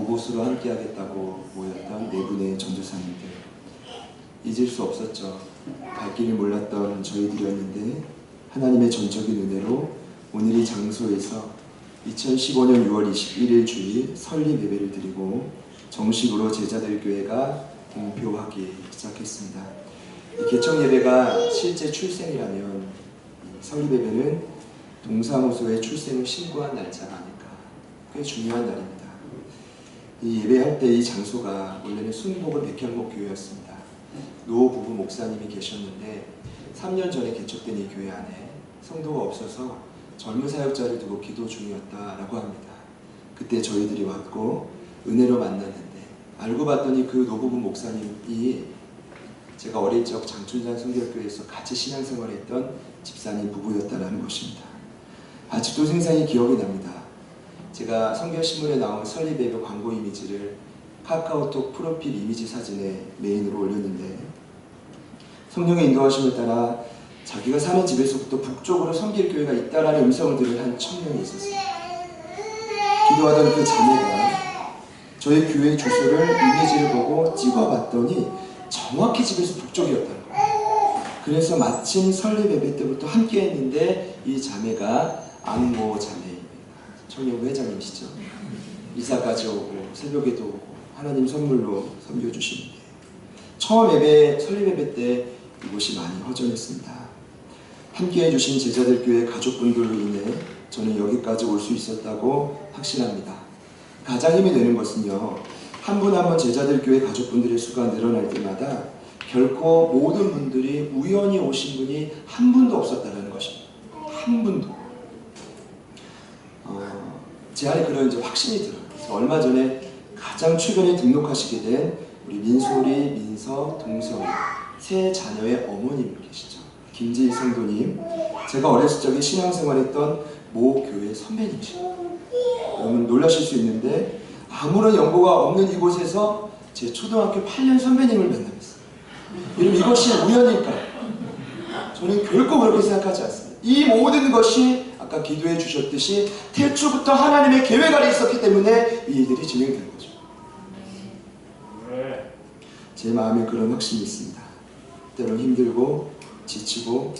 보고서로 함께하겠다고 모였던 네 분의 전도사님들. 잊을 수 없었죠. 갈 길을 몰랐던 저희들이었는데 하나님의 전적인 은혜로 오늘 이 장소에서 2015년 6월 21일 주일 설립 예배를 드리고 정식으로 제자들 교회가 공표하기 시작했습니다. 이 개척 예배가 실제 출생이라면 설립 예배는 동사무소의 출생을 신고한 날짜가 아닐까. 꽤 중요한 날입니다. 이 예배할 때 이 장소가 원래는 순복음 백현목 교회였습니다. 노 부부 목사님이 계셨는데 3년 전에 개척된 이 교회 안에 성도가 없어서 젊은 사역자를 두고 기도 중이었다라고 합니다. 그때 저희들이 왔고 은혜로 만났는데 알고 봤더니 그 노 부부 목사님이 제가 어릴 적 장춘산 성결교회에서 같이 신앙생활했던 집사님 부부였다라는 것입니다. 아직도 생생히 기억이 납니다. 제가 성결신문에 나온 설립예배 광고 이미지를 카카오톡 프로필 이미지 사진에 메인으로 올렸는데 성령의 인도하심을 따라 자기가 사는 집에서부터 북쪽으로 성길교회가 있다라는 음성을 들은 한 청년이 있었습니다. 기도하던 그 자매가 저희 교회 주소를 이미지를 보고 찍어봤더니 정확히 집에서 북쪽이었다는 거예요. 그래서 마침 설립 예배 때부터 함께 했는데 이 자매가 안모 자매입니다. 청년부 회장님이시죠. 이사까지 오고 새벽에도 오고 하나님 선물로 섬겨주시는데 처음 예배 설립 예배 때 이곳이 많이 허전했습니다. 함께 해주신 제자들 교회 가족분들로 인해 저는 여기까지 올 수 있었다고 확신합니다. 가장 힘이 되는 것은요, 한 분 한 분 제자들 교회 가족분들의 수가 늘어날 때마다 결코 모든 분들이 우연히 오신 분이 한 분도 없었다는 것입니다. 한 분도. 제 안에 그런 이제 확신이 들어요. 그래서 얼마 전에 가장 최근에 등록하시게 된 우리 민소리, 민서, 동서 세 자녀의 어머님 계시죠. 김지희 성도님, 제가 어렸을 적에 신앙생활했던 모 교회 선배님이십니다. 여러분 놀라실 수 있는데 아무런 연고가 없는 이곳에서 제 초등학교 8년 선배님을 만나봤어요. 여러분 이것이 우연일까요? 저는 결코 그렇게 생각하지 않습니다. 이 모든 것이 아까 기도해 주셨듯이 태초부터 하나님의 계획안에 있었기 때문에 이 일들이 진행된 거죠. 제 마음에 그런 확신이 있습니다. 때론 힘들고 지치고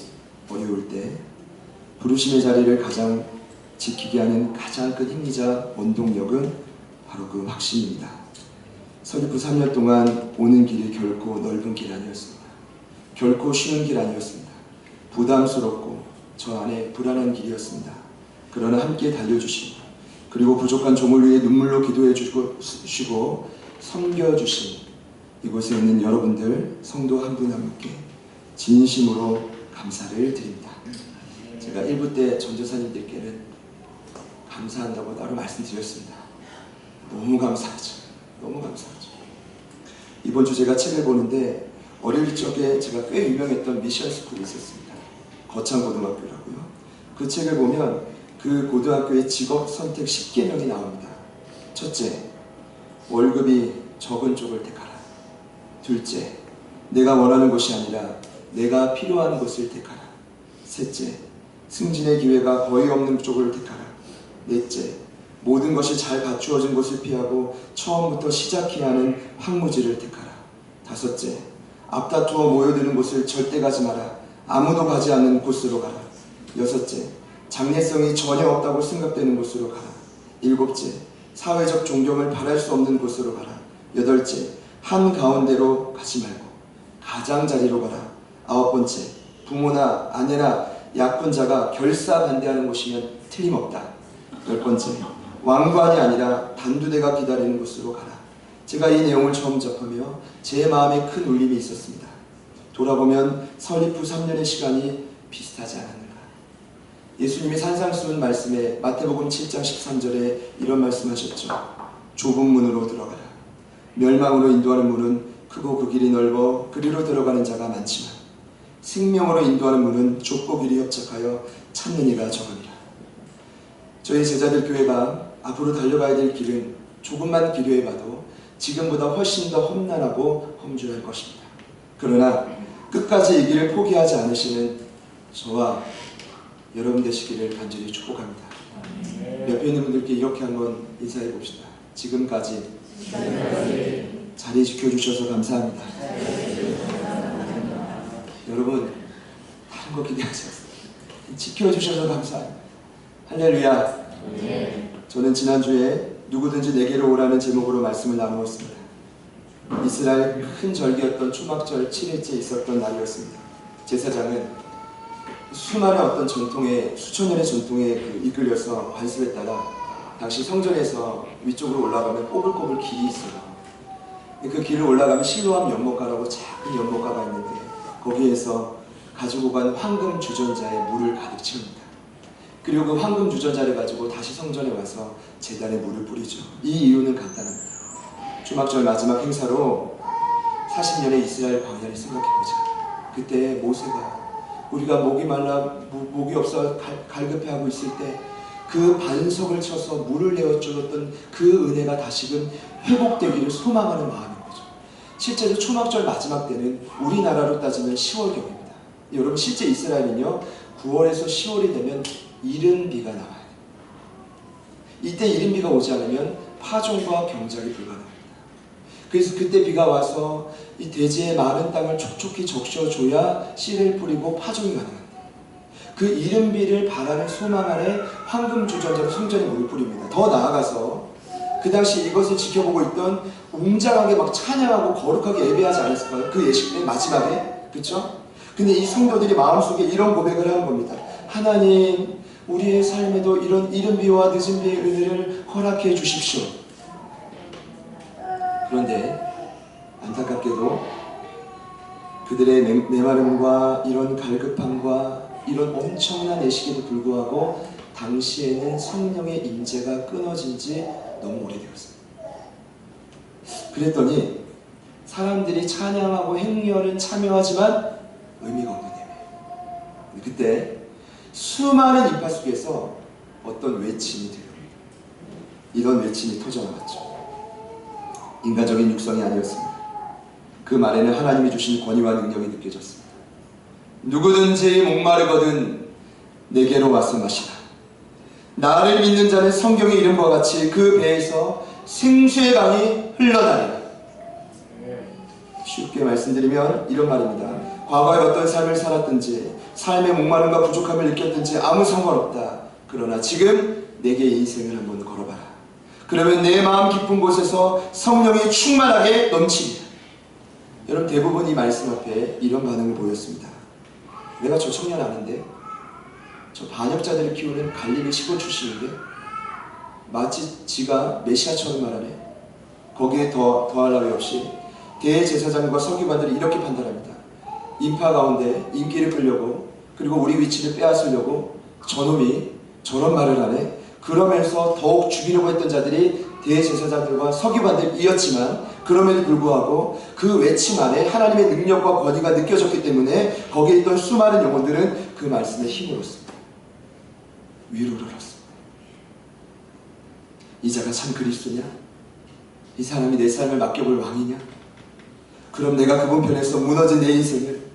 어려울 때 부르심의 자리를 가장 지키게 하는 가장 큰 힘이자 원동력은 바로 그 확신입니다. 설립 후 3년 동안 오는 길이 결코 넓은 길 아니었습니다. 결코 쉬운 길 아니었습니다. 부담스럽고 저 안에 불안한 길이었습니다. 그러나 함께 달려주시고 그리고 부족한 종을 위해 눈물로 기도해 주시고 섬겨주신 이곳에 있는 여러분들 성도 한 분 한 분께 진심으로 감사를 드립니다. 제가 1부 때 전도사님들께는 감사한다고 따로 말씀드렸습니다. 너무 감사하죠. 너무 감사하죠. 이번 주 제가 책을 보는데 어릴 적에 제가 꽤 유명했던 미션 스쿨이 있었습니다. 거창고등학교라고요. 그 책을 보면 그 고등학교의 직업 선택 10개명이 나옵니다. 첫째, 월급이 적은 쪽을 택하라. 둘째, 내가 원하는 것이 아니라 내가 필요한 것을 택하라. 셋째, 승진의 기회가 거의 없는 쪽을 택하라. 넷째, 모든 것이 잘 갖추어진 곳을 피하고 처음부터 시작해야 하는 황무지를 택하라. 다섯째, 앞다투어 모여드는 곳을 절대 가지 마라. 아무도 가지 않는 곳으로 가라. 여섯째, 장래성이 전혀 없다고 생각되는 곳으로 가라. 일곱째, 사회적 존경을 바랄 수 없는 곳으로 가라. 여덟째, 한가운데로 가지 말고 가장자리로 가라. 아홉 번째, 부모나 아내나 약혼자가 결사 반대하는 곳이면 틀림없다. 열 번째, 왕관이 아니라 단두대가 기다리는 곳으로 가라. 제가 이 내용을 처음 접하며 제 마음에 큰 울림이 있었습니다. 돌아보면 설립 후 3년의 시간이 비슷하지 않았는가. 예수님이 산상수훈 말씀에 마태복음 7장 13절에 이런 말씀하셨죠. 좁은 문으로 들어가라. 멸망으로 인도하는 문은 크고 그 길이 넓어 그리로 들어가는 자가 많지만 생명으로 인도하는 문은 좁고 길이 협착하여 찾는 이가 적으니라. 저희 제자들 교회가 앞으로 달려가야 될 길은 조금만 기도해봐도 지금보다 훨씬 더 험난하고 험준할 것입니다. 그러나 끝까지 이 길을 포기하지 않으시는 저와 여러분 되시기를 간절히 축복합니다. 옆에 있는 분들께 이렇게 한번 인사해 봅시다. 지금까지 자리 지켜주셔서 감사합니다. 여러분, 다른 거 기대하셨어요. 지켜주셔서 감사합니다. 할렐루야. 저는 지난주에 누구든지 내게로 오라는 제목으로 말씀을 나누었습니다. 이스라엘 큰 절기였던 초막절 7일째 있었던 날이었습니다. 제사장은 수많은 어떤 전통에, 수천 년의 전통에 이끌려서 관습에 따라 당시 성전에서 위쪽으로 올라가면 꼬불꼬불 길이 있어요. 그 길을 올라가면 실로암 연못가라고 작은 연못가가 있는데 거기에서 가지고 간 황금 주전자에 물을 가득 채웁니다. 그리고 그 황금 주전자를 가지고 다시 성전에 와서 제단에 물을 뿌리죠. 이 이유는 간단합니다. 초막절 마지막 행사로 40년의 이스라엘 광야를 생각해보자. 그때 모세가 우리가 목이 말라 목이 없어 갈급해하고 있을 때 그 반석을 쳐서 물을 내어주었던 그 은혜가 다시금 회복되기를 소망하는 마음인 거죠. 실제로 초막절 마지막 때는 우리나라로 따지면 10월경입니다. 여러분, 실제 이스라엘은요 9월에서 10월이 되면 이른 비가 나와요. 이때 이른 비가 오지 않으면 파종과 경작이 불가능합니다. 그래서 그때 비가 와서 이 대지의 많은 땅을 촉촉히 적셔줘야 씨를 뿌리고 파종이 가능합니다. 그 이른 비를 바라는 소망 안에 황금 주전자로 성전에 물을 뿌립니다. 더 나아가서 그 당시 이것을 지켜보고 있던 웅장하게 막 찬양하고 거룩하게 예배하지 않았을까요? 그 예식 때 마지막에, 그렇죠? 근데 이 성도들이 마음속에 이런 고백을 하는 겁니다. 하나님, 우리의 삶에도 이런 이른 비와 늦은 비의 은혜를 허락해 주십시오. 그런데 안타깝게도 그들의 메마름과 이런 갈급함과 이런 엄청난 애식에도 불구하고 당시에는 성령의 임재가 끊어진 지 너무 오래되었습니다. 그랬더니 사람들이 찬양하고 행렬은 참여하지만 의미가 없는 예배. 그때 수많은 인파 속에서 어떤 외침이 들려옵니다. 이런 외침이 터져나갔죠. 인간적인 육성이 아니었습니다. 그 말에는 하나님이 주신 권위와 능력이 느껴졌습니다. 누구든지 목마르거든 내게로 와서 마시라. 나를 믿는 자는 성경의 이름과 같이 그 배에서 생수의 강이 흘러다니라. 쉽게 말씀드리면 이런 말입니다. 과거에 어떤 삶을 살았든지 삶의 목마름과 부족함을 느꼈든지 아무 상관없다. 그러나 지금 내게 인생을 한번 걸어봐라. 그러면 내 마음 깊은 곳에서 성령이 충만하게 넘칩니다. 여러분, 대부분 이 말씀 앞에 이런 반응을 보였습니다. 내가 저 청년 아는데, 저 반역자들을 키우는 갈릴리 시골 출신인데 마치 지가 메시아처럼 말하네. 거기에 더할 나위 없이 대제사장과 서기관들이 이렇게 판단합니다. 인파 가운데 인기를 끌려고 그리고 우리 위치를 빼앗으려고 저놈이 저런 말을 하네. 그러면서 더욱 죽이려고 했던 자들이 대제사장들과 서기관들이었지만 그럼에도 불구하고 그 외침 안에 하나님의 능력과 권위가 느껴졌기 때문에 거기에 있던 수많은 영혼들은 그 말씀에 힘을 얻습니다. 위로를 얻습니다. 이 자가 참 그리스도냐? 이 사람이 내 삶을 맡겨볼 왕이냐? 그럼 내가 그분 편에서 무너진 내 인생을,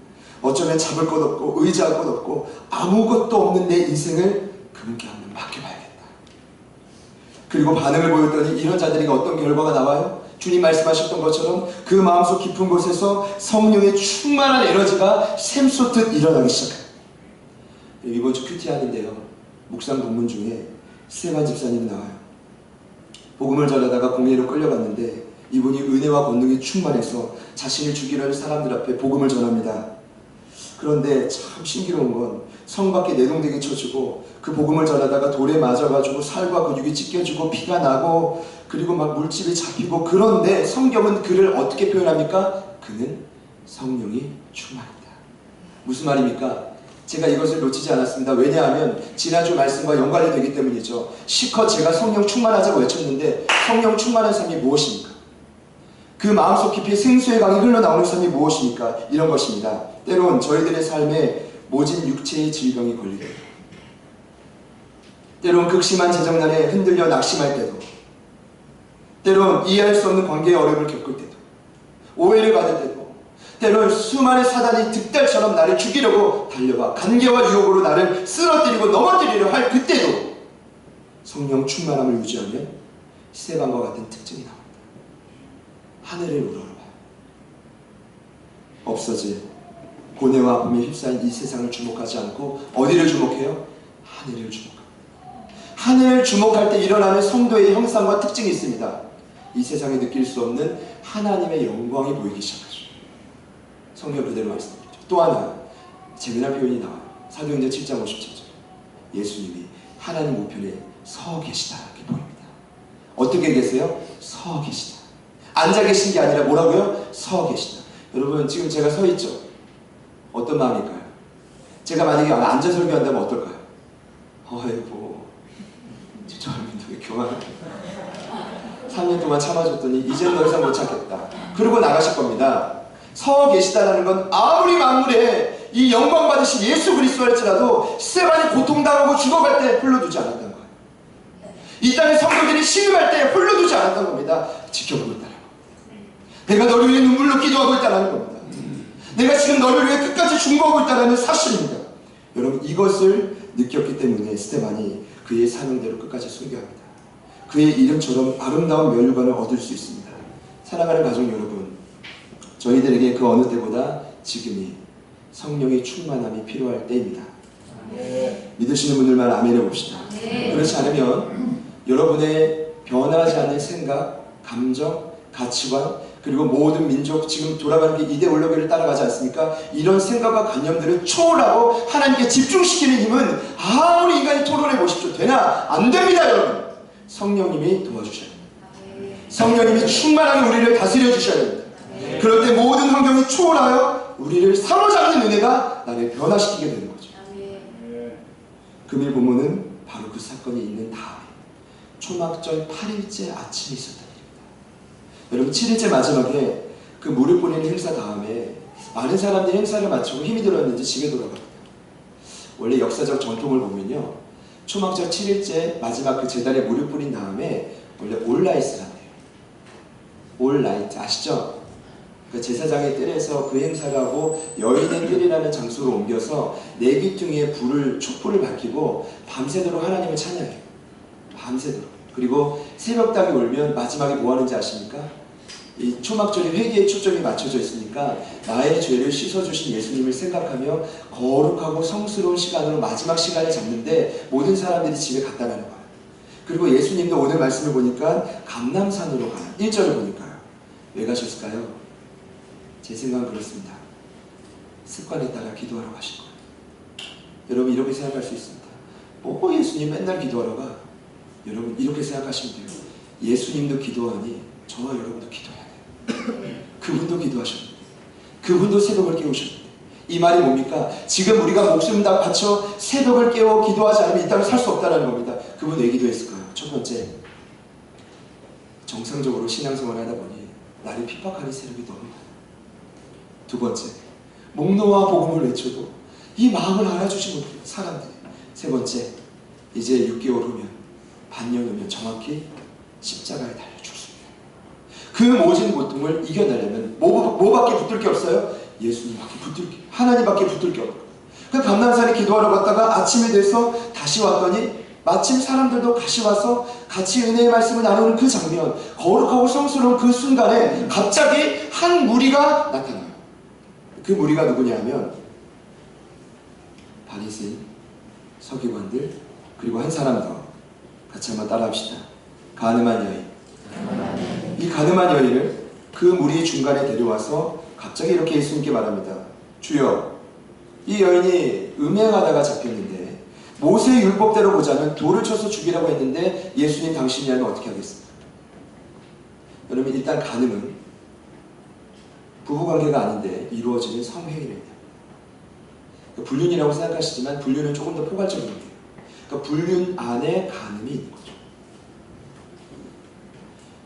어쩌면 잡을 것 없고 의지할 것 없고 아무것도 없는 내 인생을 그분께 한번 맡겨봐야겠다. 그리고 반응을 보였더니 이런 자들에게 어떤 결과가 나와요? 주님 말씀하셨던 것처럼 그 마음속 깊은 곳에서 성령의 충만한 에너지가 샘솟듯 일어나기 시작해요. 이번 주 큐티 하는데요, 묵상 본문 중에 스테반 집사님이 나와요. 복음을 전하다가 공회로 끌려갔는데 이분이 은혜와 권능이 충만해서 자신을 죽이려는 사람들 앞에 복음을 전합니다. 그런데 참 신기로운 건 성 밖에 내동댕이 쳐주고 그 복음을 전하다가 돌에 맞아가지고 살과 근육이 찢겨지고 피가 나고 그리고 막 물집이 잡히고, 그런데 성경은 그를 어떻게 표현합니까? 그는 성령이 충만합니다. 무슨 말입니까? 제가 이것을 놓치지 않았습니다. 왜냐하면 지난주 말씀과 연관이 되기 때문이죠. 실컷 제가 성령 충만하자고 외쳤는데 성령 충만한 삶이 무엇입니까? 그 마음속 깊이 생수의 강이 흘러나오는 삶이 무엇입니까? 이런 것입니다. 때론 저희들의 삶에 모진 육체의 질병이 걸리게 돼요. 때론 극심한 재정난에 흔들려 낙심할 때도, 때론 이해할 수 없는 관계의 어려움을 겪을 때도, 오해를 받을 때도, 때론 수많은 사단이 득달처럼 나를 죽이려고 달려와 간계와 유혹으로 나를 쓰러뜨리고 넘어뜨리려 할 그때도 성령 충만함을 유지하면 스데반과 같은 특징이 나옵니다. 하늘을 우러러봐요. 없어질 고뇌와 아픔에 휩싸인 이 세상을 주목하지 않고 어디를 주목해요? 하늘을 주목합니다. 하늘을 주목할 때 일어나는 성도의 형상과 특징이 있습니다. 이 세상에 느낄 수 없는 하나님의 영광이 보이기 시작하죠. 성경 그대로 말씀드리죠. 또 하나 재미난 표현이 나와요. 사도행전 7장 57절. 예수님이 하나님 우편에 서 계시다 이렇게 보입니다. 어떻게 계세요? 서 계시다. 앉아 계신 게 아니라 뭐라고요? 서 계시다. 여러분 지금 제가 서 있죠? 어떤 마음일까요? 제가 만약에 앉아 설교한다면 어떨까요? 아이고 저 할머니도 왜 교만하게 3년 동안 참아줬더니 이제는 더 이상 못 참겠다. 그러고 나가실 겁니다. 서 계시다라는 건 아무리 만물에 이 영광 받으신 예수 그리스도 할지라도 스데반이 고통당하고 죽어갈 때 홀로두지 않았다는 거예요. 이 땅의 성도들이 신음할 때 홀로두지 않았다는 겁니다. 지켜보고 있다는 거예요. 내가 너를 위해 눈물로 기도하고 있다는 겁니다. 내가 지금 너를 위해 끝까지 중보하고 있다는 사실입니다. 여러분 이것을 느꼈기 때문에 스데반이 그의 사명대로 끝까지 순교합니다. 그의 이름처럼 아름다운 멸류관을 얻을 수 있습니다. 사랑하는 가족 여러분, 저희들에게 그 어느 때보다 지금이 성령의 충만함이 필요할 때입니다. 믿으시는 분들만 아멘 해봅시다. 그렇지 않으면 여러분의 변하지 않는 생각, 감정, 가치관, 그리고 모든 민족 지금 돌아가는 게 이데올로기를 따라가지 않습니까? 이런 생각과 관념들을 초월하고 하나님께 집중시키는 힘은 아무리 인간이 토론해 보십시오. 되나? 안 됩니다, 여러분. 성령님이 도와주셔야 됩니다. 성령님이 충만하게 우리를 다스려 주셔야 됩니다. 그럴 때 모든 환경이 초월하여 우리를 사로잡는 은혜가 나를 변화시키게 되는 거죠. 금일 본문은 바로 그 사건이 있는 다음에 초막절 8일째 아침이 있었다. 여러분 7일째 마지막에 그 무릎 꿇는 행사 다음에 많은 사람들이 행사를 마치고 힘이 들었는지 집에 돌아갑니다. 원래 역사적 전통을 보면요, 초막절 7일째 마지막 그 제단에 무릎 꿇린 다음에 원래 올라이트를 한대요. 올라이트 아시죠? 그 제사장의 뜰에서 그 행사를 하고 여인의 뜰이라는 장소로 옮겨서 내귀퉁이에 촛불을 밝히고 밤새도록 하나님을 찬양해요. 밤새도록. 그리고 새벽닭이 울면 마지막에 뭐 하는지 아십니까? 이 초막절이 회개에 초점이 맞춰져 있으니까 나의 죄를 씻어주신 예수님을 생각하며 거룩하고 성스러운 시간으로 마지막 시간을 잡는데 모든 사람들이 집에 갔다라는 거예요. 그리고 예수님도 오늘 말씀을 보니까 감람산으로 가요. 1절을 보니까요. 왜 가셨을까요? 제 생각은 그렇습니다. 습관에 따라 기도하러 가신 거예요. 여러분 이렇게 생각할 수 있습니다. 뭐 예수님 맨날 기도하러 가? 여러분 이렇게 생각하시면 돼요. 예수님도 기도하니 저와 여러분도 기도해야 돼요. 그분도 기도하셨는데, 그분도 새벽을 깨우셨는데, 이 말이 뭡니까? 지금 우리가 목숨 다 바쳐 새벽을 깨워 기도하지 않으면 이 땅을 살 수 없다는 겁니다. 그분 왜 기도했을까요? 첫 번째, 정상적으로 신앙생활을 하다 보니 나를 핍박하는 세력이 너무 많아. 두 번째, 목놓아 복음을 외쳐도 이 마음을 알아주지 못해요, 사람들이. 세 번째, 이제 6개월 후면, 반년 후면 정확히 십자가에 달려 죽습니다. 그 모진 고통을 이겨내려면 뭐밖에 붙들 게 없어요? 예수님밖에 붙들 게, 하나님밖에 붙들 게 없어요. 그 감람산에 기도하러 갔다가 아침이 돼서 다시 왔더니 마침 사람들도 같이 와서 같이 은혜의 말씀을 나누는 그 장면, 거룩하고 성스러운 그 순간에 갑자기 한 무리가 나타나요. 그 무리가 누구냐면 바리새인, 서기관들, 그리고 한 사람 더 같이 한번 따라합시다. 가늠한 여인. 이 가늠한 여인을 그 무리 중간에 데려와서 갑자기 이렇게 예수님께 말합니다. 주여, 이 여인이 음행하다가 잡혔는데 모세의 율법대로 보자면 돌을 쳐서 죽이라고 했는데 예수님 당신이라면 어떻게 하겠습니까? 여러분 일단 가늠은 부부관계가 아닌데 이루어지는 성행위입니다. 그러니까 불륜이라고 생각하시지만 불륜은 조금 더 포괄적인 거예요. 그러니까 불륜 안에 가늠이 있는 거죠.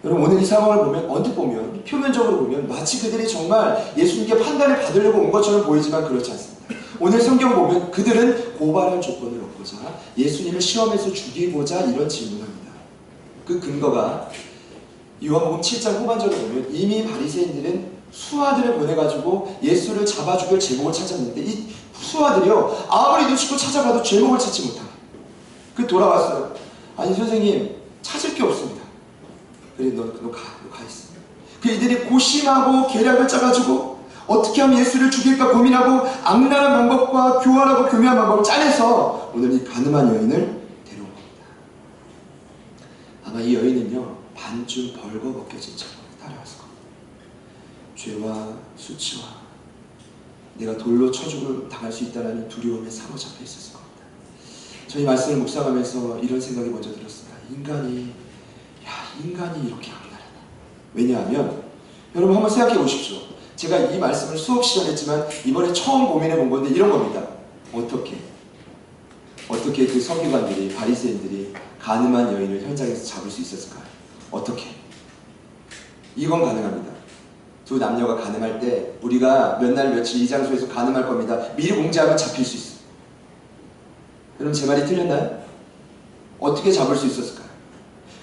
여러분 오늘 이 상황을 보면 언뜻 보면 표면적으로 보면 마치 그들이 정말 예수님께 판단을 받으려고 온 것처럼 보이지만 그렇지 않습니다. 오늘 성경 보면 그들은 고발할 조건을 얻고자 예수님을 시험해서 죽이고자 이런 질문합니다. 그 근거가 요한복음 7장 후반절을 보면 이미 바리새인들은 수하들을 보내가지고 예수를 잡아 죽일 제목을 찾았는데 이 수하들이요 아무리 눈치껏 찾아가도 제목을 찾지 못하게 그 돌아왔어요. 아니 선생님 찾을 게 없습니다. 그래 너 가 있어. 그 이들이 고심하고 계략을 짜가지고 어떻게 하면 예수를 죽일까 고민하고 악랄한 방법과 교활하고 교묘한 방법을 짜내서 오늘 이 가늠한 여인을 데려온 겁니다. 아마 이 여인은요 반쯤 벌거벗겨진 채로 따라왔을 겁니다. 죄와 수치와 내가 돌로 쳐 죽을 당할 수 있다는 두려움에 사로잡혀 있었을 겁니다. 저희 말씀을 묵상하면서 이런 생각이 먼저 들었습니다. 인간이 이렇게 악랄하다. 왜냐하면 여러분 한번 생각해 보십시오. 제가 이 말씀을 수업 시간 했지만 이번에 처음 고민해 본 건데 이런 겁니다. 어떻게 그 서기관들이 바리새인들이 가늠한 여인을 현장에서 잡을 수 있었을까요? 어떻게? 이건 가능합니다. 두 남녀가 가늠할 때 우리가 몇 날 며칠 이 장소에서 가늠할 겁니다. 미리 공지하면 잡힐 수 있어요. 여러분 제 말이 틀렸나요? 어떻게 잡을 수 있었을까요?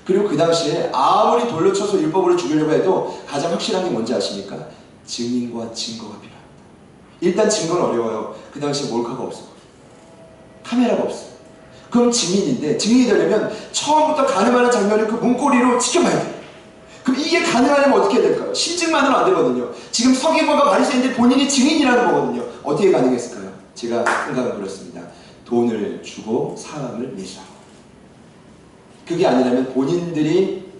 그리고 그 당시에 아무리 돌로 쳐서 율법으로 죽이려고 해도 가장 확실한 게 뭔지 아십니까? 증인과 증거가 필요합니다. 일단 증거는 어려워요. 그 당시에 몰카가 없어요. 카메라가 없어요. 그럼 증인인데 증인이 되려면 처음부터 가늠하는 장면을 그 문고리로 지켜봐야 돼요. 그럼 이게 가능하려면 어떻게 해야 될까요? 신증만으로 안 되거든요. 지금 서기관과 바리새인들 본인이 증인이라는 거거든요. 어떻게 가능했을까요? 제가 생각은 그렇습니다. 돈을 주고 사람을 매수하고. 그게 아니라면 본인들이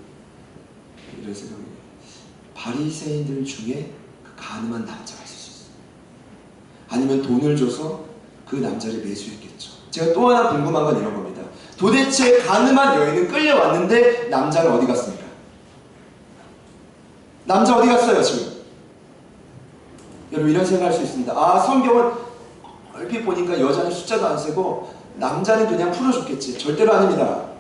이런 생각이 바리새인들 중에 그 가늠한 남자가 있을 수 있어요. 아니면 돈을 줘서 그 남자를 매수했겠죠. 제가 또 하나 궁금한 건 이런 겁니다. 도대체 가늠한 여인은 끌려왔는데 남자는 어디 갔습니까? 남자 어디 갔어요 지금? 여러분 이런 생각할 수 있습니다. 아 성경을 얼핏 보니까 여자는 숫자도 안 세고 남자는 그냥 풀어줬겠지. 절대로 아닙니다.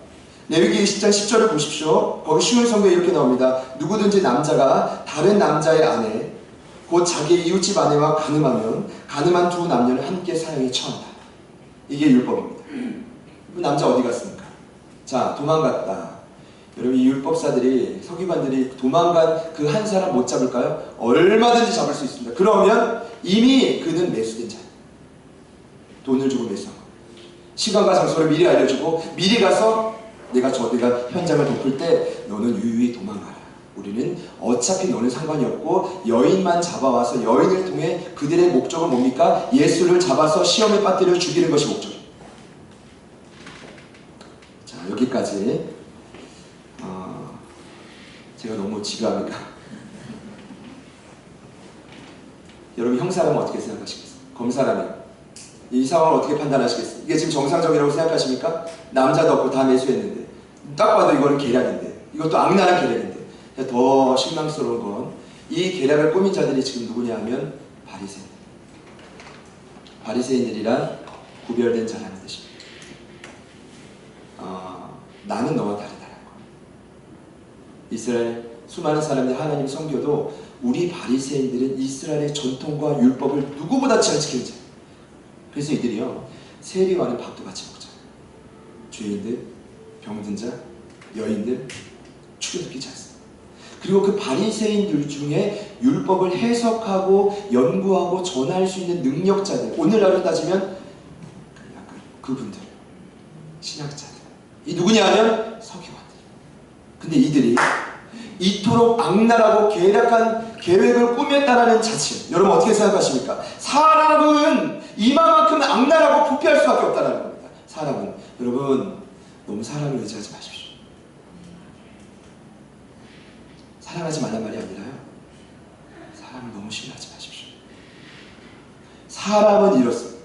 레위기 20장 10절을 보십시오. 거기 쉬운 성경에 이렇게 나옵니다. 누구든지 남자가 다른 남자의 아내 곧 자기의 이웃집 아내와 가늠하면 가늠한 두 남녀는 함께 사형에 처한다. 이게 율법입니다. 그 남자 어디 갔습니까? 자 도망갔다. 여러분 이 율법사들이 서기관들이 도망간 그 한 사람 못 잡을까요? 얼마든지 잡을 수 있습니다. 그러면 이미 그는 매수된 자예요. 돈을 주고 매수한 겁니다. 시간과 장소를 미리 알려주고 미리 가서 내가 현장을 덮을 때 너는 유유히 도망가라. 우리는 어차피 너는 상관이 없고 여인만 잡아와서 여인을 통해 그들의 목적은 뭡니까? 예수를 잡아서 시험에 빠뜨려 죽이는 것이 목적입니다. 자 여기까지 제가 너무 지루합니까? 여러분 형사라면 어떻게 생각하시겠어요? 검사라면 이 상황을 어떻게 판단하시겠어요? 이게 지금 정상적이라고 생각하십니까? 남자도 없고 다 매수했는데 딱 봐도 이거는 계략인데 이것도 악랄한 계략인데 더 실망스러운 건 이 계략을 꾸민 자들이 지금 누구냐 하면 바리새인들이란 구별된 자라는 뜻입니다. 나는 너와 다르다는 거. 이스라엘 수많은 사람들이 하나님 섬겨도 우리 바리새인들은 이스라엘의 전통과 율법을 누구보다 잘 지키는 자예요. 그래서 이들이요 세리와는 밥도 같이 먹잖아요. 죄인들, 병든 자, 여인들 추려듣기지 않습니다. 그리고 그 바리새인들 중에 율법을 해석하고 연구하고 전할 수 있는 능력자들, 오늘날로 따지면 약간 그분들, 신학자들. 이 누구냐 하면 서기관들. 근데 이들이 이토록 악랄하고 계략한 계획을 꾸몄다라는 자체, 여러분 어떻게 생각하십니까? 사람은 이만큼 악랄하고 부패할 수밖에 없다는 겁니다. 사람은, 여러분 너무 사람을 의지하지 마십시오. 사랑하지 말란 말이 아니라요, 사람을 너무 신뢰하지 마십시오. 사람은 이렇습니다.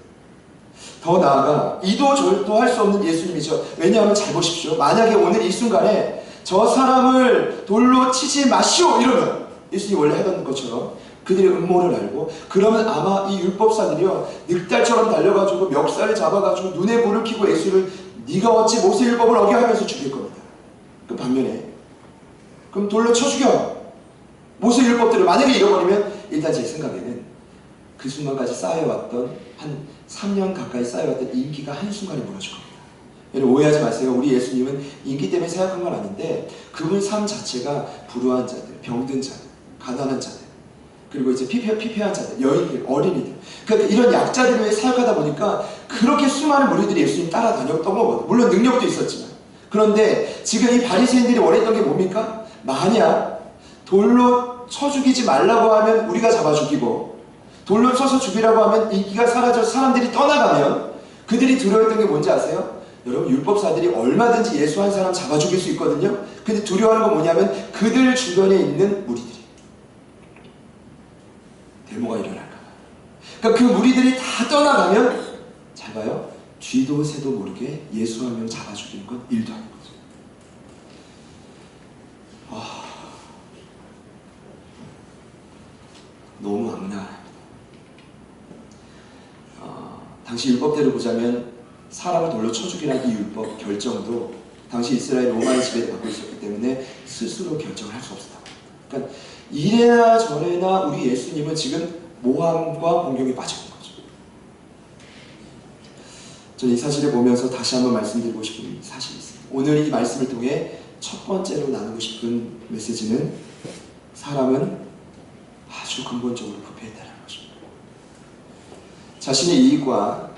더 나아가 이도 저도 할 수 없는 예수님이죠. 왜냐하면 잘 보십시오. 만약에 오늘 이 순간에 저 사람을 돌로 치지 마시오 이러면 예수님이 원래 하던 것처럼 그들의 음모를 알고, 그러면 아마 이 율법사들이요 늑달처럼 달려가지고 멱살을 잡아가지고 눈에 불을 켜고 예수를 네가 어찌 모세율법을 어겨하면서 죽일 겁니다. 그 반면에 그럼 돌로 쳐 죽여, 모세율법대로. 만약에 잃어버리면 일단 제 생각에는 그 순간까지 쌓여왔던 한 3년 가까이 쌓여왔던 인기가 한순간에 무너질 겁니다. 여러분 오해하지 마세요. 우리 예수님은 인기 때문에 생각한 건 아닌데 그분 삶 자체가 불우한 자들, 병든 자들, 가난한 자들, 그리고 이제 피폐한 자들, 여인들, 어린이들, 그러니까 이런 약자들을 위해 사역하다 보니까 그렇게 수많은 무리들이 예수님 따라다녔던 거거든요. 물론 능력도 있었지만. 그런데 지금 이 바리새인들이 원했던 게 뭡니까? 만약 돌로 쳐 죽이지 말라고 하면 우리가 잡아 죽이고 돌로 쳐서 죽이라고 하면 인기가 사라져서 사람들이 떠나가면 그들이 두려워했던 게 뭔지 아세요? 여러분, 율법사들이 얼마든지 예수 한 사람 잡아 죽일 수 있거든요. 근데 두려워하는 건 뭐냐면 그들 주변에 있는 무리들이 데모가 일어날까 봐. 그러니까 그 무리들이 다 떠나가면 잘 봐요. 쥐도 새도 모르게 예수 한 명 잡아 죽이는 건 일도 아닌 거죠. 너무 악랄합니다. 당시 율법대로 보자면 사람을 돌로 쳐 죽이라는 이 율법 결정도 당시 이스라엘 로마의 지배를 받고 있었기 때문에 스스로 결정을 할 수 없었다고 합니다. 그러니까 이래나 저래나 우리 예수님은 지금 모함과 공경에 빠져 있는 거죠. 저는 이 사실을 보면서 다시 한번 말씀드리고 싶은 사실이 있습니다. 오늘 이 말씀을 통해 첫 번째로 나누고 싶은 메시지는 사람은 아주 근본적으로 부패했다는 것입니다. 자신의 이익과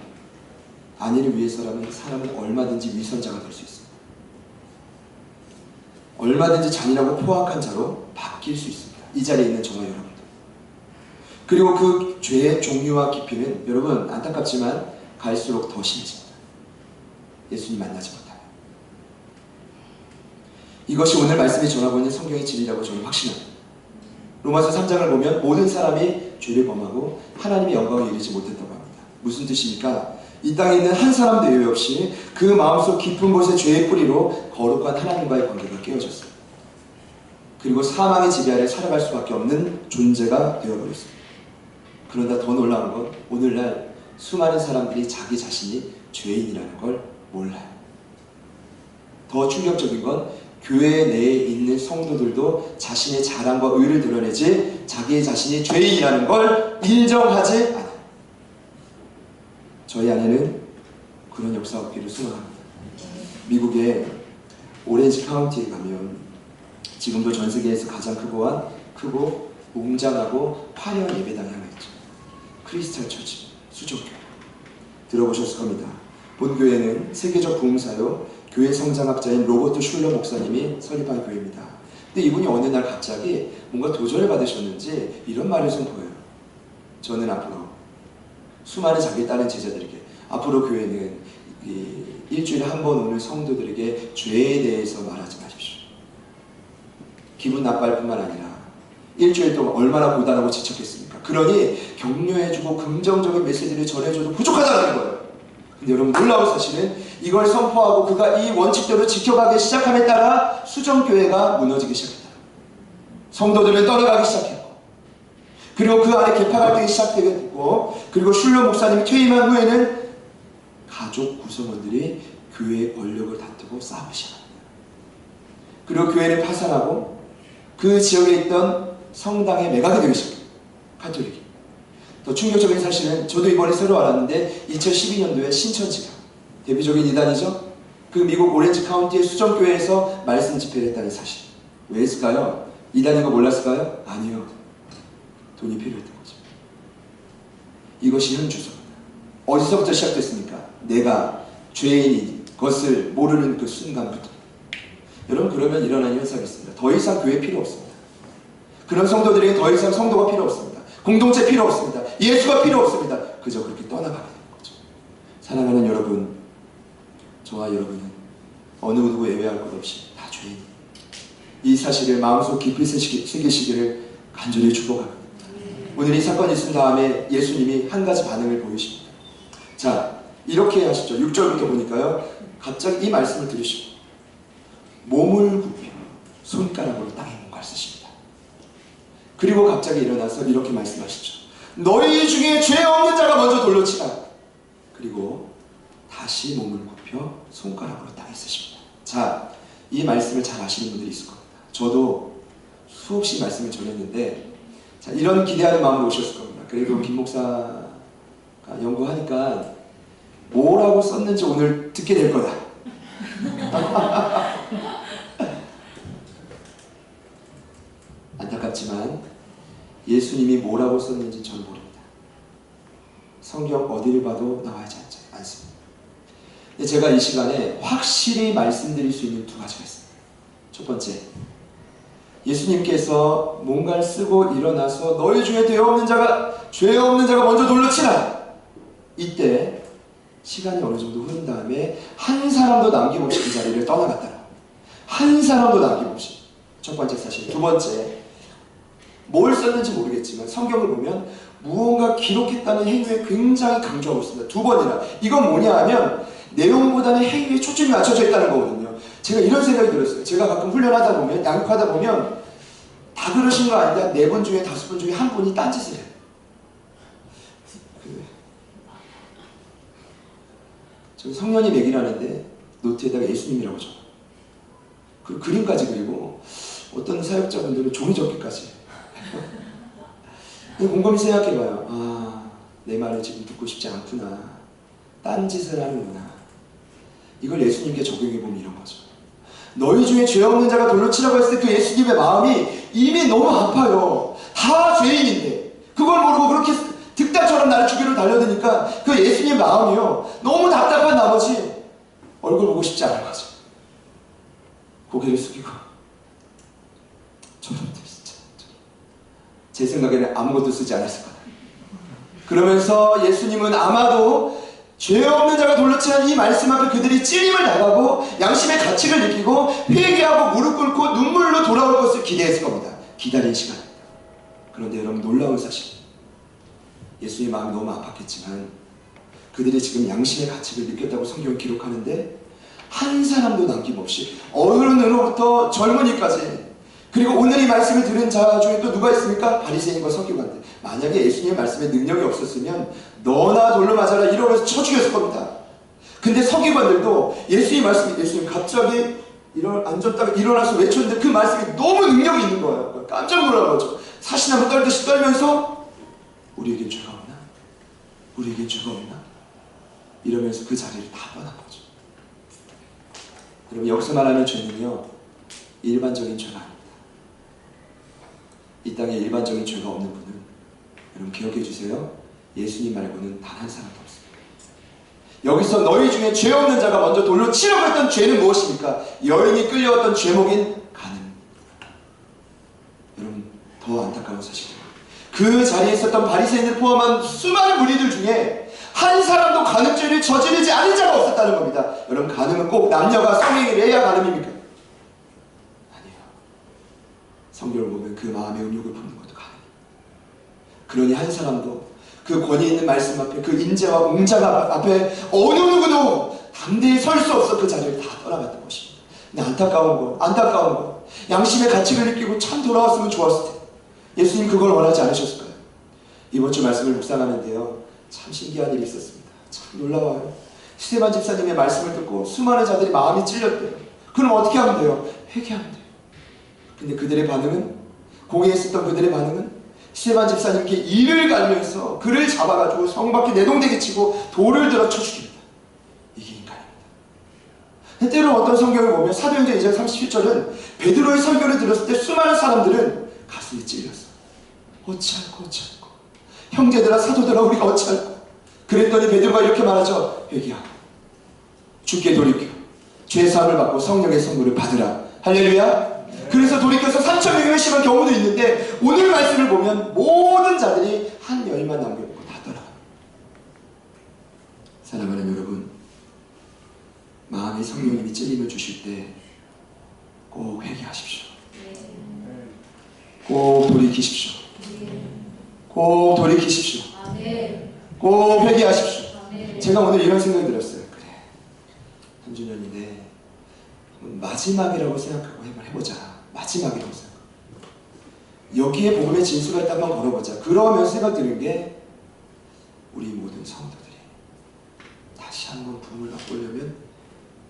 안위를 위해서라면 사람은 얼마든지 위선자가 될 수 있습니다. 얼마든지 잔인하고 포악한 자로 바뀔 수 있습니다. 이 자리에 있는 저와 여러분들. 그리고 그 죄의 종류와 깊이는 여러분 안타깝지만 갈수록 더 심해집니다. 예수님 만나지 못하면. 이것이 오늘 말씀이 전하고 있는 성경의 진리라고 저는 확신합니다. 로마서 3장을 보면 모든 사람이 죄를 범하고 하나님의 영광을 이루지 못했다고 합니다. 무슨 뜻입니까? 이 땅에 있는 한 사람도 예외 없이 그 마음속 깊은 곳에 죄의 뿌리로 거룩한 하나님과의 관계가 깨어졌습니다. 그리고 사망의 지배 아래 살아갈 수밖에 없는 존재가 되어버렸습니다. 그런가 더 놀라운 건 오늘날 수많은 사람들이 자기 자신이 죄인이라는 걸 몰라요. 더 충격적인 건 교회 내에 있는 성도들도 자신의 자랑과 의를 드러내지 자기 자신이 죄인이라는 걸 인정하지 않아요. 저희 안에는 그런 역사가 없기를 소망합니다. 미국의 오렌지 카운티에 가면 지금도 전 세계에서 가장 크고 웅장하고 화려한 예배당이 하나 있죠. 크리스탈 처치, 수족교회. 들어보셨을 겁니다. 본교회는 세계적 부흥사요 교회 성장학자인 로버트 슐러 목사님이 설립한 교회입니다. 근데 이분이 어느 날 갑자기 뭔가 도전을 받으셨는지 이런 말을 선포해요. 저는 앞으로 수많은 자기 다른 제자들에게 앞으로 교회는 일주일에 한 번 오는 성도들에게 죄에 대해서 말하지 마십시오. 기분 나빠할 뿐만 아니라 일주일 동안 얼마나 고단하고 지쳤겠습니까? 그러니 격려해주고 긍정적인 메시지를 전해줘도 부족하다는 거예요. 근데 여러분 놀라운 사실은 이걸 선포하고 그가 이 원칙대로 지켜가기 시작함에 따라 수정교회가 무너지기 시작했다. 성도들은 떠나가기 시작했고 그리고 그 안에 개파 갈등이 시작되고 그리고 슐러 목사님이 퇴임한 후에는 가족 구성원들이 교회의 권력을 다투고 싸우기 시작합니다. 그리고 교회는 파산하고 그 지역에 있던 성당에 매각이 되기 시작합니다. 가톨릭이. 더 충격적인 사실은 저도 이번에 새로 알았는데 2012년도에 신천지가 대표적인 이단이죠. 그 미국 오렌지 카운티의 수정교회에서 말씀 집회를 했다는 사실. 왜 했을까요? 이단인 거 몰랐을까요? 아니요. 돈이 필요했던 거죠. 이것이 현주소입니다. 어디서부터 시작됐습니까? 내가 죄인인 것을 모르는 그 순간부터. 여러분 그러면 일어나는 현상이 있습니다. 더 이상 교회 필요 없습니다. 그런 성도들에게 더 이상 성도가 필요 없습니다. 공동체 필요 없습니다. 예수가 필요 없습니다. 그저 그렇게 떠나가게 되는 거죠. 사랑하는 여러분, 저와 여러분은 어느 누구 예외할 것 없이 다 죄인. 이 사실을 마음속 깊이 새기시기를 간절히 축복합니다. 오늘 이 사건이 있은 다음에 예수님이 한 가지 반응을 보이십니다. 자, 이렇게 하시죠. 6절부터 보니까요. 갑자기 이 말씀을 들으시고 몸을 굽혀 손가락으로 땅에 뭔가를 쓰십니다. 그리고 갑자기 일어나서 이렇게 말씀하시죠. 너희 중에 죄 없는 자가 먼저 돌로 치라. 그리고 다시 몸을 굽혀 손가락으로 땅에 쓰십니다. 자, 이 말씀을 잘 아시는 분들이 있을 겁니다. 저도 수없이 말씀을 전했는데 자, 이런 기대하는 마음으로 오셨을 겁니다. 그리고 김 목사가 연구하니까 뭐라고 썼는지 오늘 듣게 될 거다. 안타깝지만 예수님이 뭐라고 썼는지 저는 모릅니다. 성경 어디를 봐도 나와있지 않습니다. 근데 제가 이 시간에 확실히 말씀드릴 수 있는 두 가지가 있습니다. 첫 번째, 예수님께서 뭔가를 쓰고 일어나서 너희 중에 죄 없는 자가 먼저 돌로 치라. 이때 시간이 어느 정도 흐른 다음에 한 사람도 남김없이 그 자리를 떠나갔다. 한 사람도 남김없이. 첫 번째 사실. 두 번째, 뭘 썼는지 모르겠지만 성경을 보면 무언가 기록했다는 행위에 굉장히 강조하고 있습니다. 두 번이나. 이건 뭐냐 하면 내용보다는 행위에 초점이 맞춰져 있다는 거거든요. 제가 이런 생각이 들었어요. 제가 가끔 훈련하다 보면, 양육하다 보면 다 그러신 거 아니다. 4분 중에 5분 중에 한 분이 딴짓을 해요. 저 성년이 맥이라는데 노트에다가 예수님이라고 적어요. 그리고 그림까지 그리고 어떤 사역자분들은 종이접기까지 해요. 곰곰이 생각해봐요. 아, 내 말을 지금 듣고 싶지 않구나. 딴짓을 하는구나. 이걸 예수님께 적용해보면 이런 거죠. 너희 중에 죄 없는 자가 돌로 치라고 했을 때 그 예수님의 마음이 이미 너무 아파요. 다 죄인인데 그걸 모르고 그렇게 득달처럼 나를 죽이러 달려드니까 그 예수님의 마음이요, 너무 답답한 나머지 얼굴 보고 싶지 않은 거죠. 고개를 숙이고 저놈들 진짜 제 생각에는 아무것도 쓰지 않았을 거다. 그러면서 예수님은 아마도 죄 없는 자가 돌로 치는 이 말씀 앞에 그들이 찔림을 당하고 양심의 가책을 느끼고 회개하고 무릎 꿇고 눈물로 돌아올 것을 기대했을 겁니다. 기다린 시간입니다. 그런데 여러분, 놀라운 사실, 예수님의 마음이 너무 아팠겠지만 그들이 지금 양심의 가책을 느꼈다고 성경을 기록하는데 한 사람도 남김없이 어른으로부터 젊은이까지, 그리고 오늘 이 말씀을 들은 자 중에 또 누가 있습니까? 바리새인과 서기관들. 만약에 예수님의 말씀에 능력이 없었으면 너나 돌로 맞아라 이러면서 쳐 죽였을 겁니다. 근데 서기관들도 예수님 말씀이, 예수님 갑자기 앉았다가 일어나서 외쳤는데 그 말씀이 너무 능력이 있는 거예요. 깜짝 놀란 거죠. 사시나무 떨듯이 떨면서 우리에게 죄가 없나? 우리에게 죄가 없나? 이러면서 그 자리를 다 떠난 거죠. 여러분, 여기서 말하는 죄는요, 일반적인 죄가 아닙니다. 이 땅에 일반적인 죄가 없는 분은, 여러분 기억해 주세요. 예수님 말고는 단 한 사람도 없습니다. 여기서 너희 중에 죄 없는 자가 먼저 돌로 치려고 했던 죄는 무엇입니까? 여인이 끌려왔던 죄목인 간음. 여러분, 더 안타까운 사실이에요. 그 자리에 있었던 바리새인을 포함한 수많은 무리들 중에 한 사람도 간음죄를 저지르지 않은 자가 없었다는 겁니다. 여러분, 간음은 꼭 남녀가 성행위를 해야 간음입니까? 아니에요. 성경을 보면 그 마음의 음욕을 품는 것도 간음이에요. 그러니 한 사람도 그 권위 있는 말씀 앞에, 그 인재와 공장 앞에 어느 누구도 담대히 설 수 없어 그 자리를 다 떠나갔던 것입니다. 근데 안타까운 건 양심의 가책을 느끼고 참 돌아왔으면 좋았을 텐데 예수님 그걸 원하지 않으셨을까요? 이번 주 말씀을 묵상하는데요, 참 신기한 일이 있었습니다. 참 놀라워요. 스데반 집사님의 말씀을 듣고 수많은 자들이 마음이 찔렸대요. 그럼 어떻게 하면 돼요? 회개하면 돼요. 근데 그들의 반응은, 공회에 있었던 그들의 반응은 스데반 집사님께 이를 갈면서 그를 잡아가지고 성 밖에 내동댕이 치고 돌을 들어 쳐 죽입니다. 이게 인간입니다. 때로 어떤 성경을 보면 사도행전 2장 37절은 베드로의 설교를 들었을 때 수많은 사람들은 가슴이 찔렸어. 어찌할꼬 형제들아 사도들아 우리가 어찌할꼬. 그랬더니 베드로가 이렇게 말하죠. 회개하고 주께 돌이켜 죄사함을 받고 성령의 선물을 받으라. 할렐루야. 그래서 돌이켜서 3,000명이 회심한 경우도 있는데 오늘 말씀을 보면 모든 자들이 한 여인만 남겨놓고 다 떠나갑니다. 사랑하는 여러분, 마음에 성령님이 찔림을 주실 때 꼭 회개하십시오. 꼭 돌이키십시오. 꼭 돌이키십시오. 꼭 회개하십시오. 제가 오늘 이런 생각이 들었어요. 그래, 3주년인데 마지막이라고 생각하고 해보자. 마지막이라고 생각하고 여기에 복음의 진수가 있다면 걸어보자. 그러면서 생각 드는 게, 우리 모든 성도들이 다시 한번 부흥을 맛보려면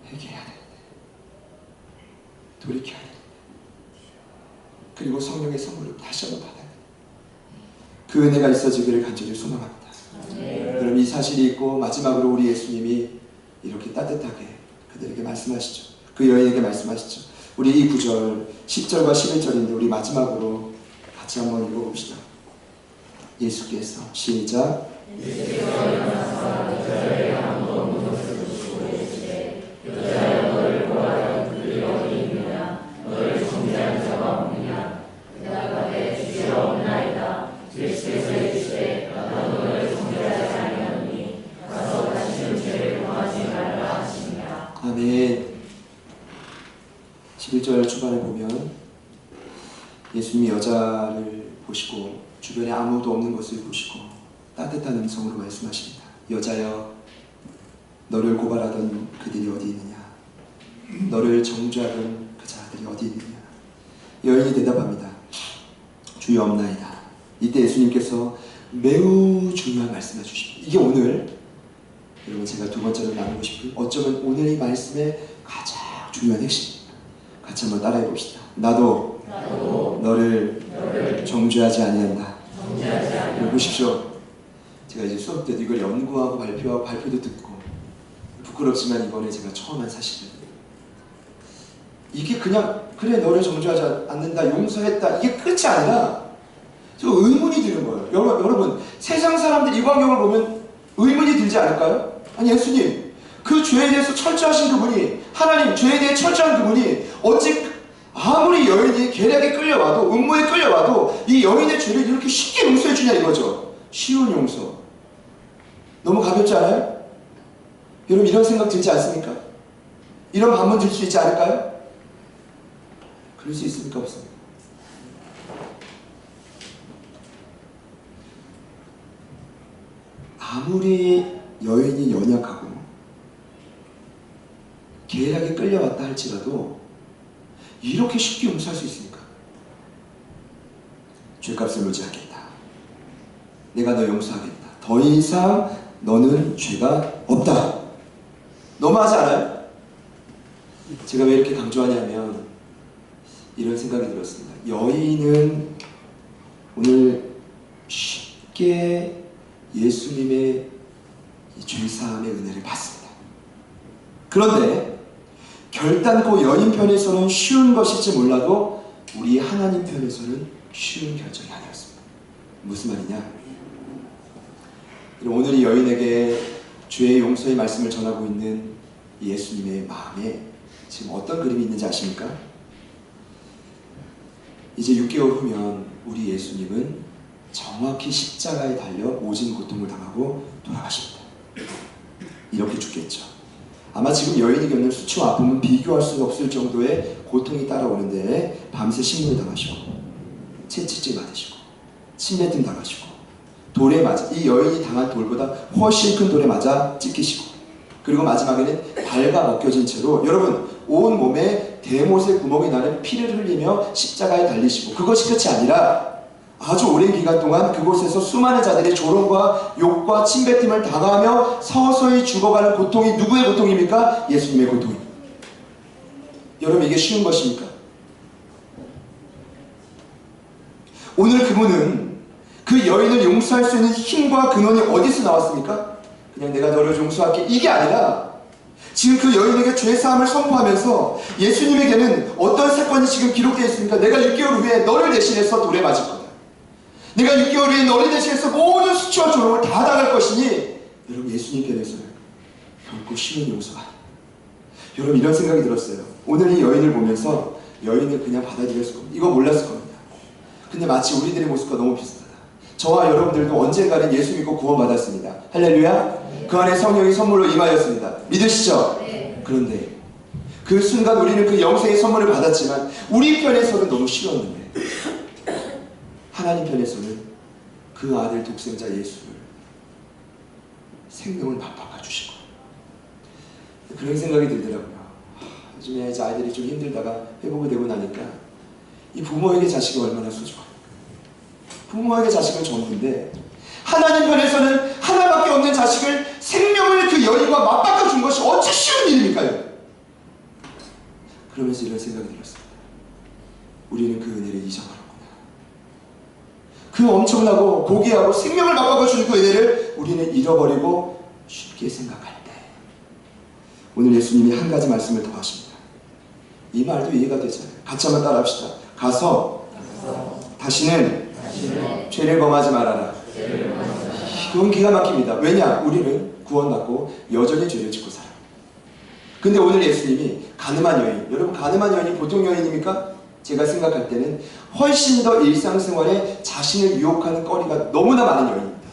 회개해야 되는데, 돌이켜야 되는데, 그리고 성령의 선물을 다시 한번 받아야 되는데, 그 은혜가 있어지기를 간절히 소망합니다. 그럼 이 사실이 있고 마지막으로 우리 예수님이 이렇게 따뜻하게 그들에게 말씀하시죠. 그 여인에게 말씀하시죠. 우리 이 9절 10절과 11절인데 우리 마지막으로 같이 한번 읽어봅시다. 예수께서 시작. 여자여 너를 보아하여 그 여인이 있느냐? 너를 정죄한 자가 없느냐? 아멘. 11절 초반에 보면 예수님이 여자를 보시고 주변에 아무도 없는 것을 보시고 따뜻한 음성으로 말씀하십니다. 여자여, 너를 고발하던 그들이 어디 있느냐? 너를 정죄하던 그 자들이 어디 있느냐? 여인이 대답합니다. 주여 없나이다. 이때 예수님께서 매우 중요한 말씀을 주십니다. 이게 오늘 여러분 제가 두 번째로 나누고 싶은 어쩌면 오늘 이 말씀의 가장 중요한 핵심입니다. 같이 한번 따라해 봅시다. 나도 너를 정죄하지 아니한다. 보십시오. 제가 이제 수업 때도 이걸 연구하고 발표도 듣고 부끄럽지만 이번에 제가 처음 한 사실은 이게 그냥 그래 너를 정죄하지 않는다, 용서했다 이게 끝이 아니라 저 의문이 드는 거예요. 여러분 세상 사람들 이 광경을 보면 의문이 들지 않을까요? 아니 예수님 그 죄에 대해서 철저하신 그분이 하나님 죄에 대해 철저한 그분이 어찌 아무리 여인이 계략에 끌려와도 음모에 끌려와도 이 여인의 죄를 이렇게 쉽게 용서해 주냐 이거죠. 쉬운 용서. 너무 가볍지 않아요? 여러분 이런 생각 들지 않습니까? 이런 반문 들 수 있지 않을까요? 그럴 수 있습니까? 없습니까? 아무리 여인이 연약하고 계략에 끌려왔다 할지라도 이렇게 쉽게 용서할 수 있습니까? 죄값을 물지하겠다. 내가 너 용서하겠다. 더 이상 너는 죄가 없다. 너무하지 않아요? 제가 왜 이렇게 강조하냐면 이런 생각이 들었습니다. 여인은 오늘 쉽게 예수님의 죄사함의 은혜를 받습니다. 그런데 결단코 여인 편에서는 쉬운 것일지 몰라도 우리 하나님 편에서는 쉬운 결정이 아니었습니다. 무슨 말이냐? 오늘 이 여인에게 죄의 용서의 말씀을 전하고 있는 예수님의 마음에 지금 어떤 그림이 있는지 아십니까? 이제 6개월 후면 우리 예수님은 정확히 십자가에 달려 오진 고통을 당하고 돌아가십니다. 이렇게 죽겠죠. 아마 지금 여인이 겪는 수치와 아픔은 비교할 수 없을 정도의 고통이 따라오는데 밤새 식물 당하시고 채찍질 맞으시고 침뱉음 당하시고 돌에 맞아 이 여인이 당한 돌보다 훨씬 큰 돌에 맞아 찢기시고 그리고 마지막에는 발가 벗겨진 채로 여러분 온 몸에 대못의 구멍이 나는 피를 흘리며 십자가에 달리시고 그것이 끝이 아니라 아주 오랜 기간 동안 그곳에서 수많은 자들의 조롱과 욕과 침뱉음을 당하며 서서히 죽어가는 고통이 누구의 고통입니까? 예수님의 고통입니다. 여러분 이게 쉬운 것입니까? 오늘 그분은 그 여인을 용서할 수 있는 힘과 근원이 어디서 나왔습니까? 그냥 내가 너를 용서할게 이게 아니라 지금 그 여인에게 죄사함을 선포하면서 예수님에게는 어떤 사건이 지금 기록되어 있습니까? 내가 6개월 후에 너를 대신해서 돌에 맞을 거다. 내가 6개월 후에 너를 대신해서 모든 수치와 조롱을 다 당할 것이니 여러분 예수님 편에서는 결코 쉬운 용서가 아닙니다. 여러분 이런 생각이 들었어요. 오늘 이 여인을 보면서 여인을 그냥 받아들였을 겁니다. 이거 몰랐을 겁니다. 근데 마치 우리들의 모습과 너무 비슷하다. 저와 여러분들도 언젠가는 예수 믿고 구원받았습니다. 할렐루야. 그 안에 성령이 선물로 임하였습니다. 믿으시죠? 그런데 그 순간 우리는 그 영생의 선물을 받았지만 우리 편에서는 너무 쉬웠는데 하나님 편에서는 그 아들 독생자 예수를 생명을 맛바꿔 주시고 그런 생각이 들더라고요. 요즘에 이제 아이들이 좀 힘들다가 회복이 되고 나니까 이 부모에게 자식이 얼마나 소중합니까? 부모에게 자식은 전부인데 하나님 편에서는 하나밖에 없는 자식을 생명을 그 여인과 맞바꿔 준 것이 어찌 쉬운 일입니까요? 그러면서 이런 생각이 들었습니다. 우리는 그 은혜를 잊어버렸구나. 그 엄청나고 고귀하고 생명을 맞바꿔 주는 그 은혜를 우리는 잃어버리고 쉽게 생각할 때 오늘 예수님이 한 가지 말씀을 더 하십니다. 이 말도 이해가 되잖아요. 같이 한번 따라합시다. 가서 다시는 죄를 범하지 말아라. 그건 기가 막힙니다. 왜냐? 우리는 구원받고 여전히 죄를 짓고 살아요. 근데 오늘 예수님이 가늠한 여인, 여러분 가늠한 여인이 보통 여인입니까? 제가 생각할 때는 훨씬 더 일상생활에 자신을 유혹하는 거리가 너무나 많은 여인입니다.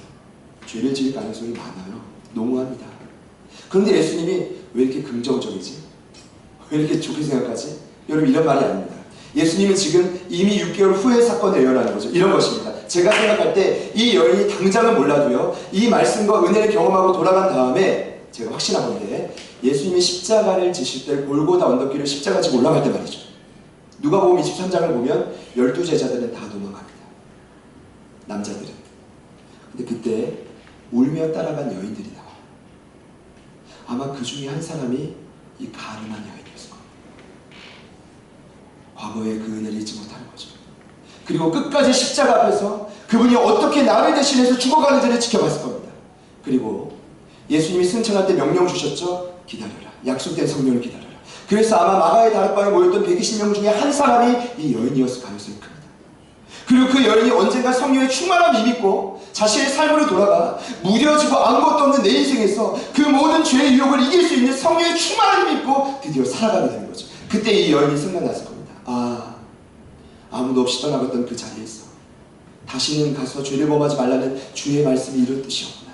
죄를 지을 가능성이 많아요. 너무합니다. 그런데 예수님이 왜 이렇게 긍정적이지? 왜 이렇게 좋게 생각하지? 여러분, 이런 말이 아닙니다. 예수님은 지금 이미 6개월 후의 사건을 예언하는 거죠. 이런 것입니다. 제가 생각할 때 이 여인이 당장은 몰라도요, 이 말씀과 은혜를 경험하고 돌아간 다음에 제가 확신한 건데, 예수님이 십자가를 지실 때 골고다 언덕길을 십자가 지고 올라갈 때 말이죠. 누가복음 23장을 보면 12제자들은 다 도망갑니다. 남자들은. 근데 그때 울며 따라간 여인들이 나와요. 아마 그 중에 한 사람이 이 가늠한 여인이었을 겁니다. 과거의 그 은혜를 잊지 못하는 거죠. 그리고 끝까지 십자가 앞에서 그분이 어떻게 나를 대신해서 죽어가는지를 지켜봤을 겁니다. 그리고 예수님이 승천할 때 명령 주셨죠? 기다려라. 약속된 성령을 기다려라. 그래서 아마 마가의 다락방에 모였던 120명 중에 한 사람이 이 여인이었을 가능성이 큽니다. 그리고 그 여인이 언젠가 성령의 충만함을 믿고 자신의 삶으로 돌아가 무뎌지고 아무것도 없는 내 인생에서 그 모든 죄의 유혹을 이길 수 있는 성령의 충만함을 믿고 드디어 살아가게 되는 거죠. 그때 이 여인이 생각났을 겁니다. 아무도 없이 떠나갔던 그 자리에서 다시는 가서 죄를 범하지 말라는 주의 말씀이 이런 뜻이었구나.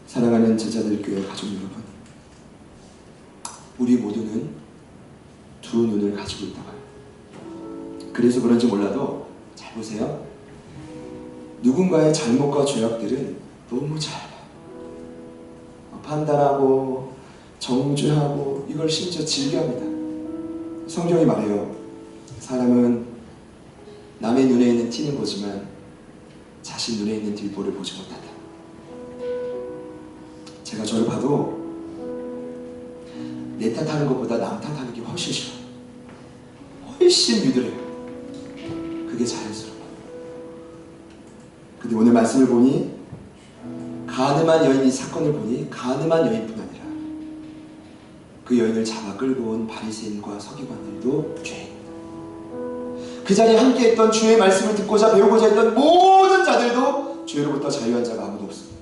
사랑하는 제자들 교회 가족 여러분, 우리 모두는 두 눈을 가지고 있다고요. 그래서 그런지 몰라도 잘 보세요. 누군가의 잘못과 죄악들은 너무 잘 봐요. 판단하고 정죄하고 이걸 심지어 즐겨합니다. 성경이 말해요. 사람은 남의 눈에 있는 티는 보지만 자신 눈에 있는 뒷볼을 보지 못한다. 제가 저를 봐도 내 탓하는 것보다 남 탓하는 게 훨씬 싫어요. 훨씬 유들해요. 그게 자연스러워요. 근데 오늘 말씀을 보니 가늠한 여인, 이 사건을 보니 가늠한 여인뿐 아니라 그 여인을 잡아 끌고 온 바리새인과 서기관들도 죄인입니다. 그 자리에 함께했던 주의 말씀을 듣고자 배우고자 했던 모든 자들도 죄로부터 자유한 자가 아무도 없습니다.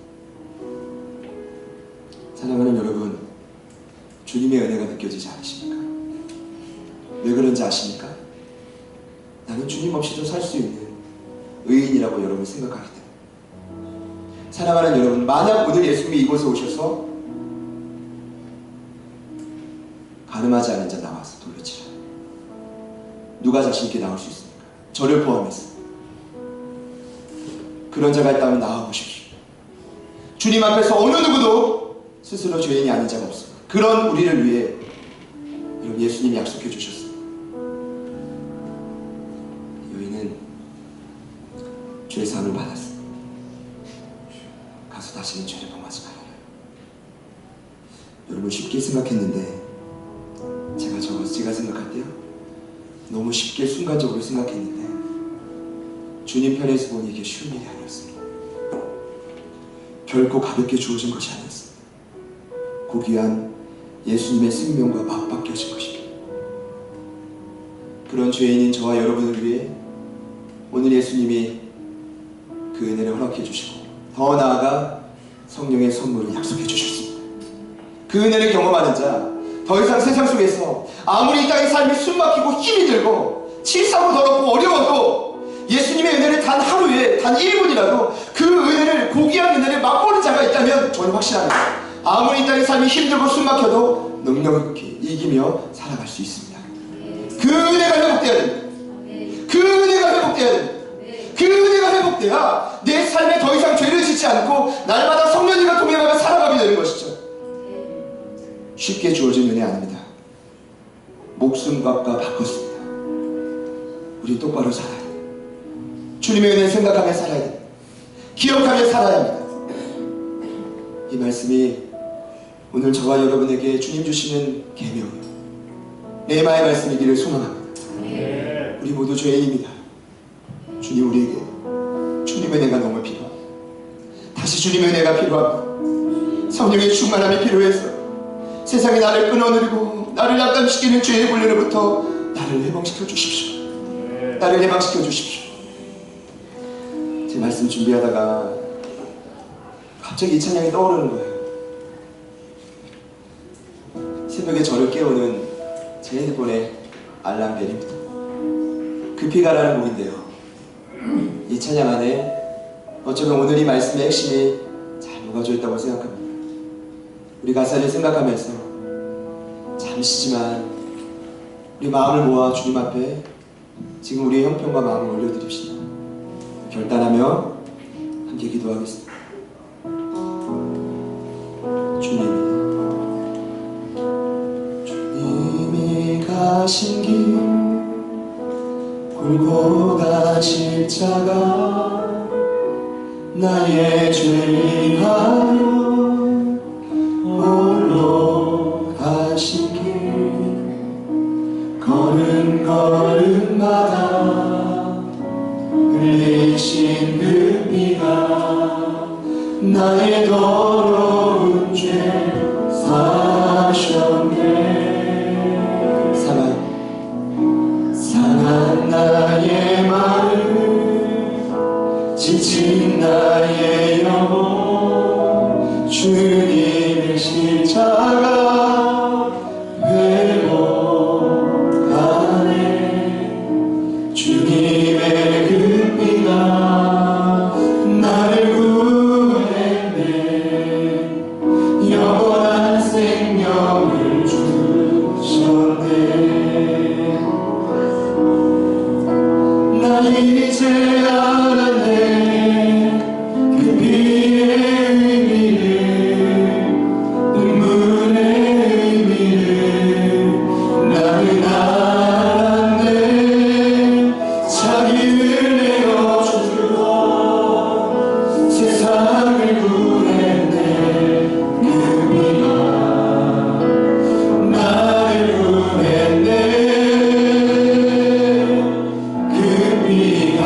사랑하는 여러분, 주님의 은혜가 느껴지지 않으십니까? 왜 그런지 아십니까? 나는 주님 없이도 살 수 있는 의인이라고 여러분 생각하기 때문에. 사랑하는 여러분, 만약 오늘 예수님이 이곳에 오셔서 가늠하지 않은 자 나와서 돌로 치라. 누가 자신있게 나올 수 있습니까? 저를 포함해서. 그런 자가 있다면 나와보십시오. 주님 앞에서 어느 누구도 스스로 죄인이 아닌 자가 없습니다. 그런 우리를 위해 여러분 예수님이 약속해 주셨습니다. 여인은 죄사함을 받았습니다. 가서 다시는 죄를 범하지 말아요. 여러분 쉽게 생각했는데 제가 생각할 때요, 너무 쉽게 순간적으로 생각했는데 주님 편에서 보니 이게 쉬운 일이 아니었습니다. 결코 가볍게 주어진 것이 아니었습니다. 고귀한 예수님의 생명과 맞바뀌어진 것입니다. 그런 죄인인 저와 여러분을 위해 오늘 예수님이 그 은혜를 허락해 주시고 더 나아가 성령의 선물을 약속해 주셨습니다. 그 은혜를 경험하는 자, 더 이상 세상 속에서 아무리 이 땅의 삶이 숨막히고 힘이 들고 치사하고 더럽고 어려워도 예수님의 은혜를 단 하루에 단 1분이라도 그 은혜를, 고귀한 은혜를 맛보는 자가 있다면 저는 확신합니다. 아무리 이 땅의 삶이 힘들고 숨막혀도 능력 있게 이기며 살아갈 수 있습니다. 그 은혜가 회복돼야 됩니다. 그 은혜가 회복돼야 됩니다. 그 은혜가 회복돼야 내 삶에 더 이상 죄를 짓지 않고 날마다 성령님과 동행하며 살아가게 되는 것이죠. 쉽게 주어진 은혜 아닙니다. 목숨값과 바꿨습니다. 우리 똑바로 살아야 돼요. 주님의 은혜를 생각하며 살아야 돼요. 기억하며 살아야 합니다. 이 말씀이 오늘 저와 여러분에게 주님 주시는 계명이요, 레마의 말씀이기를 소망합니다. 우리 모두 죄인입니다. 주님, 우리에게 주님의 은혜가 너무 필요합니다. 다시 주님의 은혜가 필요합니다. 성령의 충만함이 필요해서 세상이 나를 끊어내리고 나를 약감시키는 죄의 분류로부터 나를 해방시켜 주십시오. 나를 해방시켜 주십시오. 제 말씀 준비하다가 갑자기 이 찬양이 떠오르는 거예요. 새벽에 저를 깨우는 제 핸드폰의 알람벨입니다. 급히 가라는 곡인데요, 이 찬양 안에 어쩌면 오늘 이 말씀의 핵심이 잘 도와주었다고 생각합니다. 우리 가사를 생각하면서 잠시지만 우리 마음을 모아 주님 앞에 지금 우리의 형편과 마음을 올려드립시다. 결단하며 함께 기도하겠습니다. 주님이 가신 길 골고다 십자가 나의 죄 위하여 홀로 가신 길 걸음걸음마다 흘리신 그 피가 나의 더러운 죄 사하셨네. 상한 나의 마음 지친 나의 영혼 주님의 십자가 회복하네. 주님의 그 피가 나를 구했네. 영원한 생명을 주셨네. 나 이제 알았네. 그 피의 의미를, 눈물의 의미를 나는 알았네. 자기를 내어주어 세상을 구했네. 그 피가 나를 구했네. 그 피가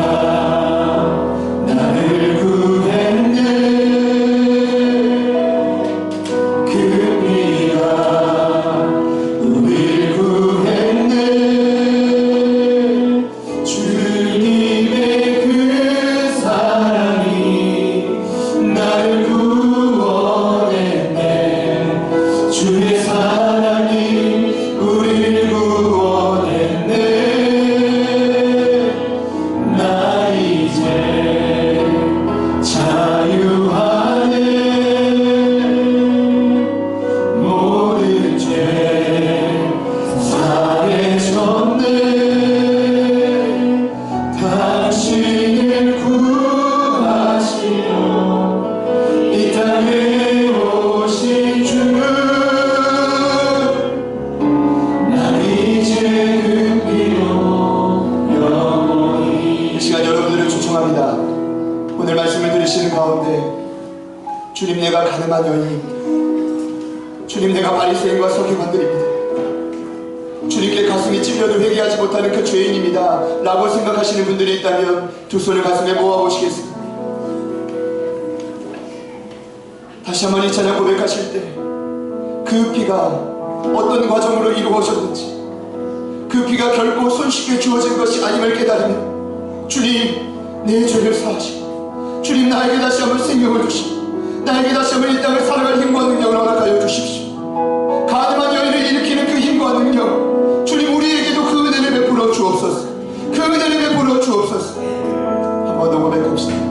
나를 구했네. 그 피가 우릴 구했네. 주님의 그 사랑이 나를 구원했네. 주의 사랑이 우릴 구원했네. 나 이제 자유하네. 모든 죄 사해졌네. 당신을 구하시려 이 땅에 오신 주, 난 이제 그 피로 영원히. 이 시간 여러분들을 초청합니다. 오늘 말씀을 들으시는 가운데 주님 내가 가늠한 여인입니다. 주님 내가 바리새인과 서기관들입니다. 주님께 가슴이 찔려도 회개하지 못하는 그 죄인입니다 라고 생각하시는 분들이 있다면 두 손을 가슴에 모아보시겠습니다. 다시 한번 이 찬양 고백하실 때 그 피가 어떤 과정으로 이루어졌는지, 그 피가 결코 손쉽게 주어진 것이 아님을 깨달으면 주님 내 죄를 사하시고 주님 나에게 다시 한번 생명을 주시고 나에게 다시 한번 이 땅을 살아갈 힘과 능력을 허락하여 주십시오. 가늠한 여인을 일으키는 그 힘과 능력, 주님 우리에게도 그 은혜를 베풀어 주옵소서. 그 은혜를 베풀어 주옵소서. 한번 더 고백합시다.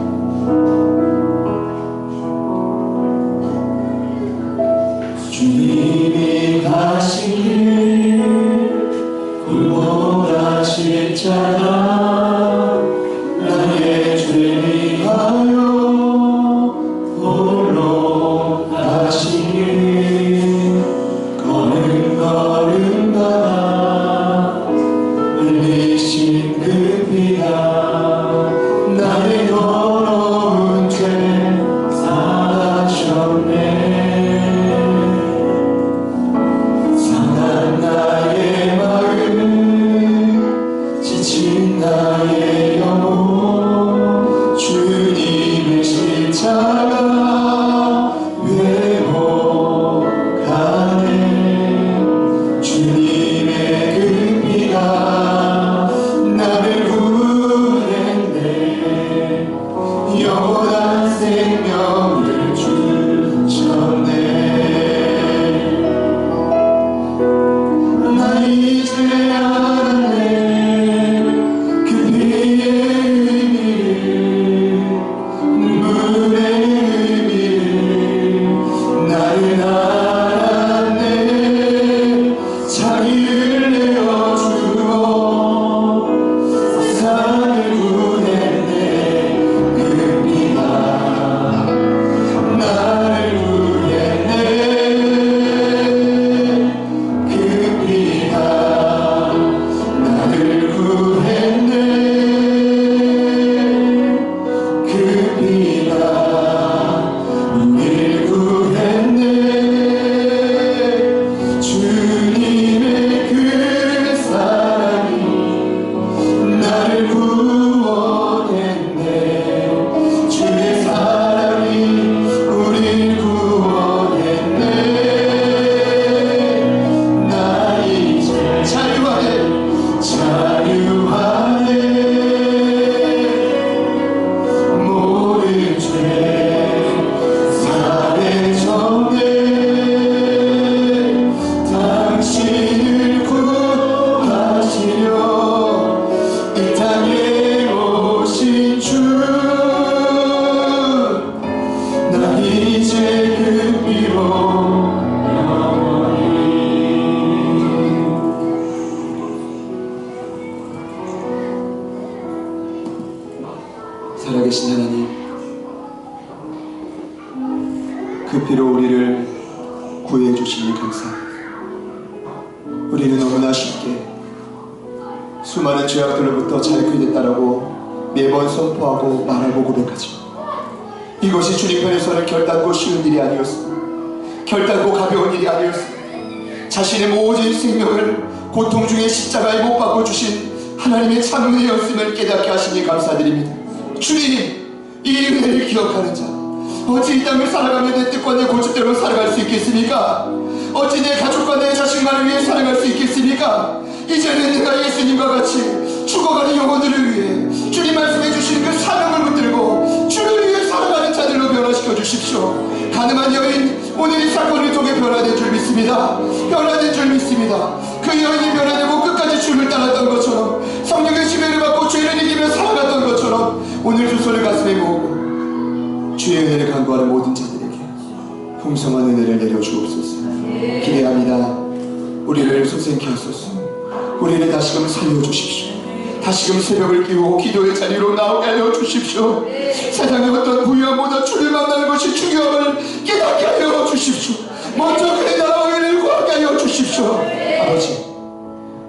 주님이 가신 길 골고다 십자가 나의 죄 위하여 홀로 가신 길 이제 그 피로 살아계신 하나님, 그 피로 우리를 구해 주시니 감사합니다. 우리는 너무나 쉽게 수많은 죄악들로부터 자유케 됐다라고 매번 선포하고 말하고 고백하지만 이것이 주님 편에서는 결단코 쉬운 일이 아니었습니다. 결단코 가벼운 일이 아니었습니다. 자신의 모든 생명을 고통 중에 십자가에 못 박고 주신 하나님의 참 은혜였음을 깨닫게 하시니 감사드립니다. 주님, 이 은혜를 기억하는 자, 어찌 이 땅을 살아가며 내 뜻과 내 고집대로 살아갈 수 있겠습니까? 어찌 내 가족과 내 자식만을 위해 살아갈 수 있겠습니까? 이제는 내가 예수님과 같이 죽어가는 영혼들을 위해 주님 말씀해 주시는 그 사명을 붙들고 주를 위해 살아가는 자들로 변화시켜 주십시오. 가늠한 여인, 오늘 이 사건을 통해 변화된 줄 믿습니다. 변화된 줄 믿습니다. 그 여인이 변화되고 끝까지 주를 따랐던 것처럼, 성령의 지배를 받고 죄를 이기며 살아갔던 것처럼 오늘 두 손을 가슴에 모으고 주의 은혜를 간구하는 모든 자들에게 풍성한 은혜를 내려주옵소서. 기대합니다. 우리를 소생케 하소서. 우리를 다시금 살려주십시오. 다시금 새벽을 끼우고 기도의 자리로 나오게 하여 주십시오. 세상의 어떤 부유함보다 주를 만나는 것이 중요함을 깨닫게 하여 주십시오. 먼저 그의 나라와 의를 구하게 하여 주십시오. 아버지,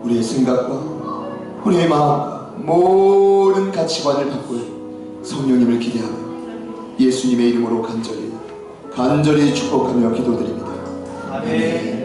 우리의 생각과 우리의 마음과 모든 가치관을 바꿀 성령님을 기대하며 예수님의 이름으로 간절히 축복하며 기도드립니다. 아멘.